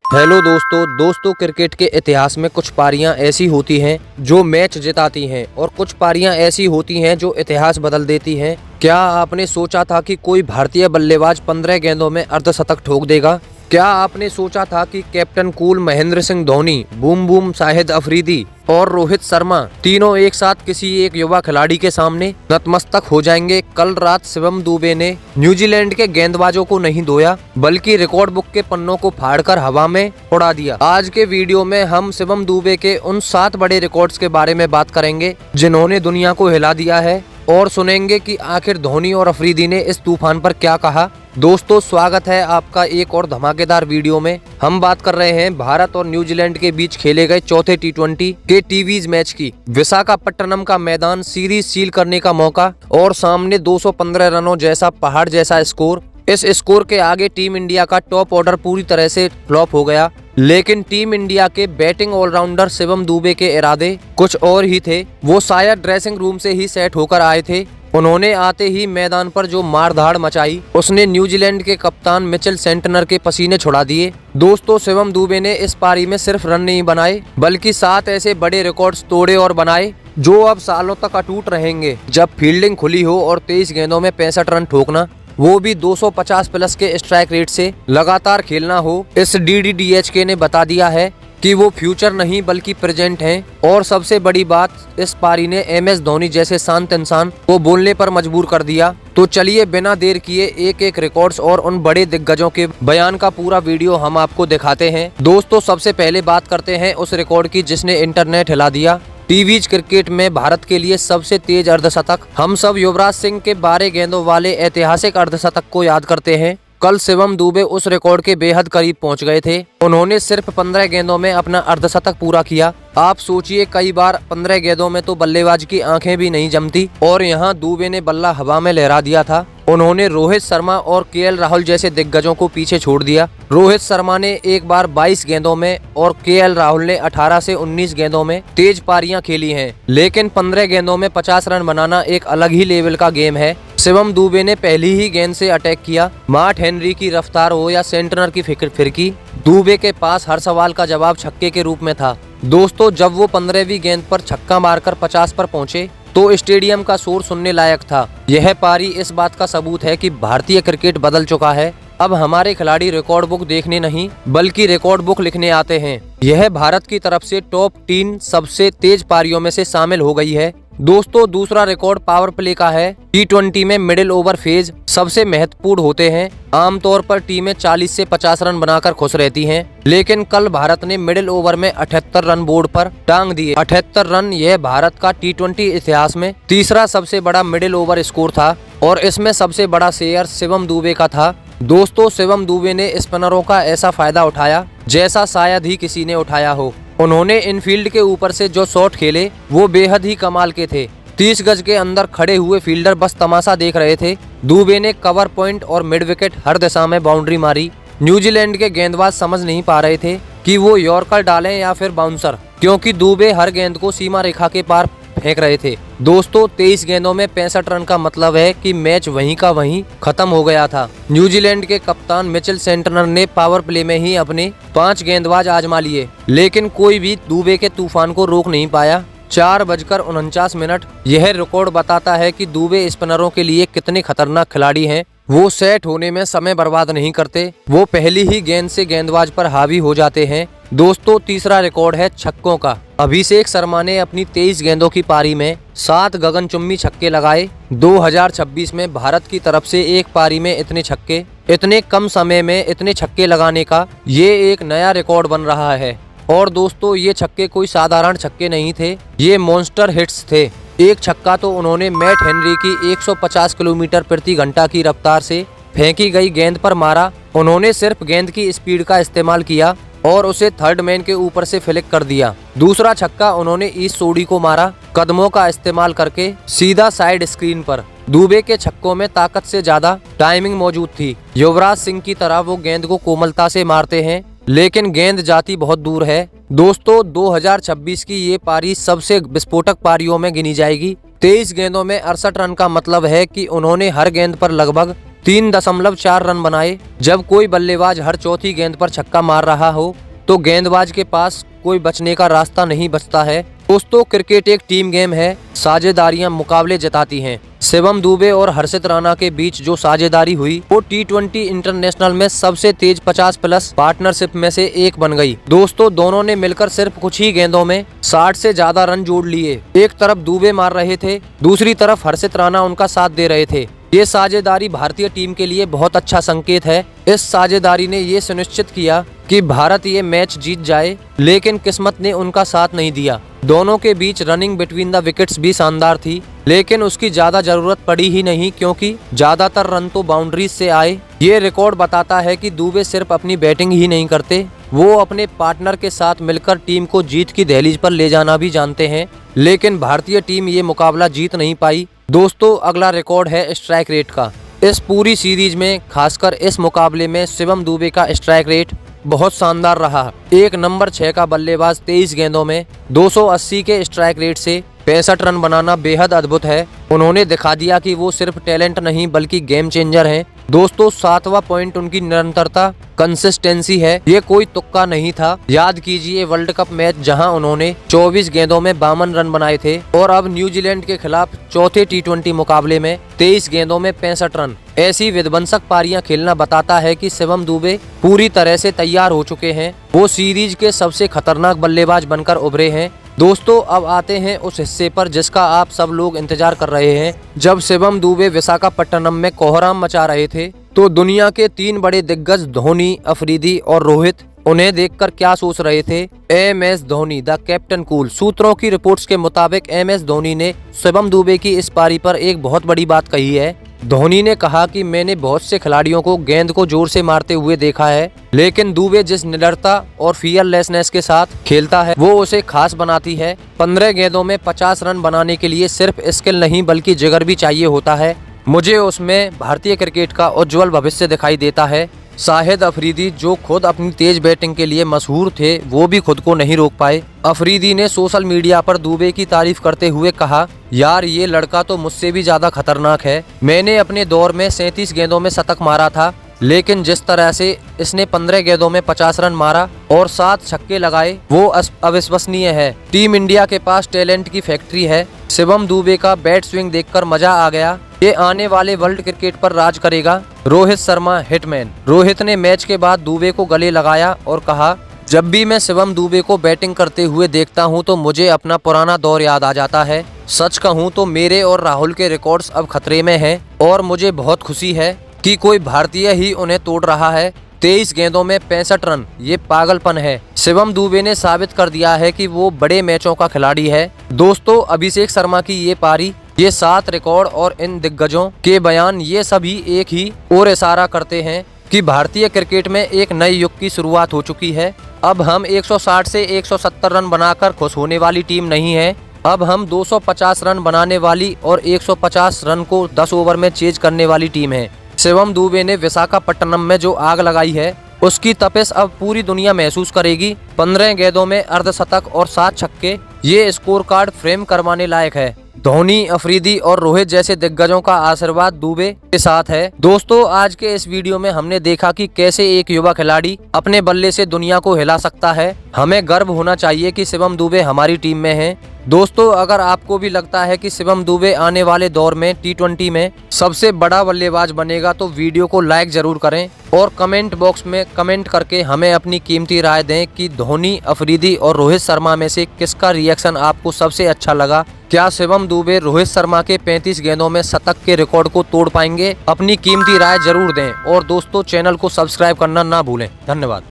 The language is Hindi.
दोस्तों क्रिकेट के इतिहास में कुछ पारियां ऐसी होती हैं जो मैच जिताती हैं और कुछ पारियां ऐसी होती हैं जो इतिहास बदल देती हैं। क्या आपने सोचा था कि कोई भारतीय बल्लेबाज 15 गेंदों में अर्धशतक ठोक देगा? क्या आपने सोचा था कि captain cool Mahendra Singh Dhoni, boom boom Shahid Afridi और रोहित शर्मा तीनों एक साथ किसी एक युवा खिलाड़ी के सामने नतमस्तक हो जाएंगे? कल रात शिवम दुबे ने न्यूजीलैंड के गेंदबाजों को नहीं धोया बल्कि रिकॉर्ड बुक के पन्नों को फाड़कर हवा में उड़ा दिया। आज के वीडियो में हम शिवम दुबे के उन 7 बड़े रिकॉर्ड्स के बारे में बात करेंगे जिन्होंने दुनिया को हिला दिया है और सुनेंगे कि आखिर धोनी और अफरीदी ने इस तूफान पर क्या कहा। दोस्तों, स्वागत है आपका एक और धमाकेदार वीडियो में। हम बात कर रहे हैं भारत और न्यूजीलैंड के बीच खेले गए चौथे T20 के टीवीज मैच की। विशाखापट्टनम का मैदान, सीरीज सील करने का मौका और सामने 215 रनों जैसा पहाड़ जैसा स्कोर। इस स्कोर के आगे टीम इंडिया का टॉप ऑर्डर पूरी तरह से फ्लॉप हो गया, लेकिन टीम इंडिया के बैटिंग ऑलराउंडर शिवम दुबे के इरादे कुछ और ही थे। वो शायद ड्रेसिंग रूम से ही सेट होकर आए थे। उन्होंने आते ही मैदान पर जो मारधाड़ मचाई उसने न्यूजीलैंड के कप्तान मिचेल सेंटनर के पसीने छुड़ा दिए। दोस्तों, शिवम दुबे ने इस पारी में सिर्फ रन नहीं बनाए बल्कि 7 ऐसे बड़े रिकॉर्ड्स तोड़े और बनाए जो अब सालों तक अटूट रहेंगे। जब फील्डिंग खुली हो और 23 गेंदों में 65 रन ठोकना, वो भी 250 प्लस के स्ट्राइक रेट से लगातार खेलना हो, इस DDDHK ने बता दिया है कि वो फ्यूचर नहीं बल्कि प्रेजेंट हैं। और सबसे बड़ी बात, इस पारी ने MS धोनी जैसे शांत इंसान को बोलने पर मजबूर कर दिया। तो चलिए बिना देर किए एक एक रिकॉर्ड्स और उन बड़े दिग्गजों के बयान का पूरा वीडियो हम आपको दिखाते हैं। दोस्तों, सबसे पहले बात करते हैं उस रिकॉर्ड की जिसने इंटरनेट हिला दिया। टीवीज क्रिकेट में भारत के लिए सबसे तेज अर्धशतक। हम सब युवराज सिंह के 12 गेंदों वाले ऐतिहासिक अर्धशतक को याद करते हैं। कल शिवम दुबे उस रिकॉर्ड के बेहद करीब पहुंच गए थे। उन्होंने सिर्फ 15 गेंदों में अपना अर्धशतक पूरा किया। आप सोचिए, कई बार 15 गेंदों में तो बल्लेबाज की आंखें भी नहीं जमती और यहाँ दुबे ने बल्ला हवा में लहरा दिया था। उन्होंने रोहित शर्मा और KL राहुल जैसे दिग्गजों को पीछे छोड़ दिया। रोहित शर्मा ने एक बार 22 गेंदों में और KL राहुल ने 18 से 19 गेंदों में तेज पारियां खेली हैं, लेकिन 15 गेंदों में 50 रन बनाना एक अलग ही लेवल का गेम है। शिवम दुबे ने पहली ही गेंद से अटैक किया। मार्ट हेनरी की रफ्तार हो या सेंटनर की फिरकी, दुबे के पास हर सवाल का जवाब छक्के के रूप में था। दोस्तों, जब वो 15वीं गेंद पर छक्का मारकर 50 पर पहुंचे तो स्टेडियम का शोर सुनने लायक था। यह पारी इस बात का सबूत है कि भारतीय क्रिकेट बदल चुका है। अब हमारे खिलाड़ी रिकॉर्ड बुक देखने नहीं बल्कि रिकॉर्ड बुक लिखने आते हैं। यह भारत की तरफ से टॉप 3 सबसे तेज पारियों में से शामिल हो गई है। दोस्तों, दूसरा रिकॉर्ड पावर प्ले का है। T20 में मिडिल ओवर फेज सबसे महत्वपूर्ण होते हैं। आमतौर पर टीमें 40 से 50 रन बनाकर खुश रहती हैं, लेकिन कल भारत ने मिडिल ओवर में 78 रन बोर्ड पर टांग दिए। 78 रन यह भारत का T20 इतिहास में तीसरा सबसे बड़ा मिडिल ओवर स्कोर था और इसमें सबसे बड़ा शेयर शिवम दुबे का था। दोस्तों, शिवम दुबे ने स्पिनरों का ऐसा फायदा उठाया जैसा शायद ही किसी ने उठाया हो। उन्होंने इनफील्ड के ऊपर से जो शॉट खेले वो बेहद ही कमाल के थे। 30 गज के अंदर खड़े हुए फील्डर बस तमाशा देख रहे थे। दुबे ने कवर पॉइंट और मिड विकेट हर दिशा में बाउंड्री मारी। न्यूजीलैंड के गेंदबाज समझ नहीं पा रहे थे कि वो यॉर्कर डालें या फिर बाउंसर, क्योंकि दुबे हर गेंद को सीमा रेखा के पार फेंक रहे थे। दोस्तों, 23 गेंदों में 65 रन का मतलब है कि मैच वहीं का वहीं खत्म हो गया था। न्यूजीलैंड के कप्तान मिचेल सेंटनर ने पावर प्ले में ही अपने 5 गेंदबाज आजमा लिए, लेकिन कोई भी दुबे के तूफान को रोक नहीं पाया। 4:49 यह रिकॉर्ड बताता है कि दुबे स्पिनरों के लिए कितने खतरनाक खिलाड़ी हैं। वो सेट होने में समय बर्बाद नहीं करते, वो पहली ही गेंद से गेंदबाज पर हावी हो जाते हैं। दोस्तों, तीसरा रिकॉर्ड है छक्कों का। अभिषेक शर्मा ने अपनी 23 गेंदों की पारी में 7 गगनचुंबी छक्के लगाए। 2026 में भारत की तरफ से एक पारी में इतने छक्के, इतने कम समय में इतने छक्के लगाने का ये एक नया रिकॉर्ड बन रहा है। और दोस्तों, ये छक्के कोई साधारण छक्के नहीं थे, ये मॉन्स्टर हिट्स थे। एक छक्का तो उन्होंने मैट हेनरी की 150 किलोमीटर प्रति घंटा की रफ्तार से फेंकी गई गेंद पर मारा। उन्होंने सिर्फ गेंद की स्पीड का इस्तेमाल किया और उसे थर्ड मैन के ऊपर से फ्लिक कर दिया। दूसरा छक्का उन्होंने ईस्ट सोडी को मारा, कदमों का इस्तेमाल करके सीधा साइड स्क्रीन पर। दुबे के छक्कों में ताकत से ज्यादा टाइमिंग मौजूद थी। युवराज सिंह की तरह वो गेंद को कोमलता से मारते हैं, लेकिन गेंद जाती बहुत दूर है। दोस्तों, 2026 की ये पारी सबसे विस्फोटक पारियों में गिनी जाएगी। 23 गेंदों में 68 रन का मतलब है कि उन्होंने हर गेंद पर लगभग 3.4 रन बनाए। जब कोई बल्लेबाज हर चौथी गेंद पर छक्का मार रहा हो तो गेंदबाज के पास कोई बचने का रास्ता नहीं बचता है। दोस्तों, क्रिकेट एक टीम गेम है, साझेदारियां मुकाबले जिताती हैं। शिवम दुबे और हर्षित राणा के बीच जो साझेदारी हुई वो T20 इंटरनेशनल में सबसे तेज 50+ पार्टनरशिप में से एक बन गई। दोस्तों, दोनों ने मिलकर सिर्फ कुछ ही गेंदों में 60 से ज्यादा रन जोड़ लिए। एक तरफ दुबे मार रहे थे, दूसरी तरफ हर्षित राणा उनका साथ दे रहे थे। ये साझेदारी भारतीय टीम के लिए बहुत अच्छा संकेत है। इस साझेदारी ने ये सुनिश्चित किया कि भारत ये मैच जीत जाए, लेकिन किस्मत ने उनका साथ नहीं दिया। दोनों के बीच रनिंग बिटवीन द विकेट्स भी शानदार थी, लेकिन उसकी ज्यादा जरूरत पड़ी ही नहीं क्योंकि ज्यादातर रन तो बाउंड्रीज से आए। ये रिकॉर्ड बताता है कि दुबे सिर्फ अपनी बैटिंग ही नहीं करते, वो अपने पार्टनर के साथ मिलकर टीम को जीत की दहलीज पर ले जाना भी जानते हैं। लेकिन भारतीय टीम ये मुकाबला जीत नहीं पाई। दोस्तों, अगला रिकॉर्ड है स्ट्राइक रेट का। इस पूरी सीरीज में, खासकर इस मुकाबले में, शिवम दुबे का स्ट्राइक रेट बहुत शानदार रहा। एक नंबर 6 का बल्लेबाज 23 गेंदों में 280 के स्ट्राइक रेट से 65 रन बनाना बेहद अद्भुत है। उन्होंने दिखा दिया कि वो सिर्फ टैलेंट नहीं बल्कि गेम चेंजर हैं। दोस्तों, 7वां पॉइंट उनकी निरंतरता, कंसिस्टेंसी है। ये कोई तुक्का नहीं था। याद कीजिए वर्ल्ड कप मैच जहां उन्होंने 24 गेंदों में 52 रन बनाए थे, और अब न्यूजीलैंड के खिलाफ चौथे T20 मुकाबले में 23 गेंदों में 65 रन। ऐसी विध्वंसक पारियां खेलना बताता है कि शिवम दुबे पूरी तरह से तैयार हो चुके हैं। वो सीरीज के सबसे खतरनाक बल्लेबाज बनकर उभरे हैं। दोस्तों, अब आते हैं उस हिस्से पर जिसका आप सब लोग इंतजार कर रहे हैं। जब शिवम दुबे विशाखापट्टनम में कोहराम मचा रहे थे तो दुनिया के 3 बड़े दिग्गज धोनी, अफरीदी और रोहित उन्हें देखकर क्या सोच रहे थे। MS Dhoni, the captain cool. सूत्रों की रिपोर्ट्स के मुताबिक MS धोनी ने शिवम दुबे की इस पारी पर एक बहुत बड़ी बात कही है। धोनी ने कहा कि मैंने बहुत से खिलाड़ियों को गेंद को जोर से मारते हुए देखा है, लेकिन दुबे जिस निडरता और फियरलेसनेस के साथ खेलता है वो उसे खास बनाती है। 15 गेंदों में 50 रन बनाने के लिए सिर्फ स्किल नहीं बल्कि जिगर भी चाहिए होता है। मुझे उसमें भारतीय क्रिकेट का उज्जवल भविष्य दिखाई देता है। शाहिद अफरीदी, जो खुद अपनी तेज बैटिंग के लिए मशहूर थे, वो भी खुद को नहीं रोक पाए। अफरीदी ने सोशल मीडिया पर दुबे की तारीफ करते हुए कहा, यार ये लड़का तो मुझसे भी ज्यादा खतरनाक है। मैंने अपने दौर में 37 गेंदों में शतक मारा था, लेकिन जिस तरह से इसने 15 गेंदों में 50 रन मारा और 7 छक्के लगाए वो अविश्वसनीय है। टीम इंडिया के पास टैलेंट की फैक्ट्री है। शिवम दुबे का बैट स्विंग देखकर मजा आ गया। ये आने वाले वर्ल्ड क्रिकेट पर राज करेगा। रोहित शर्मा, हिटमैन। रोहित ने मैच के बाद दुबे को गले लगाया और कहा, जब भी मैं शिवम दुबे को बैटिंग करते हुए देखता हूं तो मुझे अपना पुराना दौर याद आ जाता है। सच कहूं तो मेरे और राहुल के रिकॉर्ड्स अब खतरे में हैं और मुझे बहुत खुशी है कि कोई भारतीय ही उन्हें तोड़ रहा है। 23 गेंदों में 65 रन, ये पागलपन है। शिवम दुबे ने साबित कर दिया है कि वो बड़े मैचों का खिलाड़ी है। दोस्तों, अभिषेक शर्मा की ये पारी, ये 7 रिकॉर्ड और इन दिग्गजों के बयान, ये सभी एक ही और इशारा करते हैं कि भारतीय क्रिकेट में एक नए युग की शुरुआत हो चुकी है। अब हम 160 से 170 रन बनाकर खुश होने वाली टीम नहीं है। अब हम 250 रन बनाने वाली और 150 रन को 10 ओवर में चेज करने वाली टीम है। शिवम दुबे ने विशाखापट्टनम में जो आग लगाई है उसकी तपिश अब पूरी दुनिया महसूस करेगी। 15 गेंदों में अर्धशतक और 7 छक्के, ये स्कोर कार्ड फ्रेम करवाने लायक है। धोनी, अफरीदी और रोहित जैसे दिग्गजों का आशीर्वाद दुबे के साथ है। दोस्तों, आज के इस वीडियो में हमने देखा कि कैसे एक युवा खिलाड़ी अपने बल्ले से दुनिया को हिला सकता है। हमें गर्व होना चाहिए कि शिवम दुबे हमारी टीम में हैं। दोस्तों, अगर आपको भी लगता है कि शिवम दुबे आने वाले दौर में T20 में सबसे बड़ा बल्लेबाज बनेगा तो वीडियो को लाइक जरूर करें और कमेंट बॉक्स में कमेंट करके हमें अपनी कीमती राय दें कि धोनी, अफरीदी और रोहित शर्मा में से किसका रिएक्शन आपको सबसे अच्छा लगा। क्या शिवम दुबे रोहित शर्मा के 35 गेंदों में शतक के रिकॉर्ड को तोड़ पाएंगे? अपनी कीमती राय जरूर दें और दोस्तों, चैनल को सब्सक्राइब करना ना भूलें। धन्यवाद।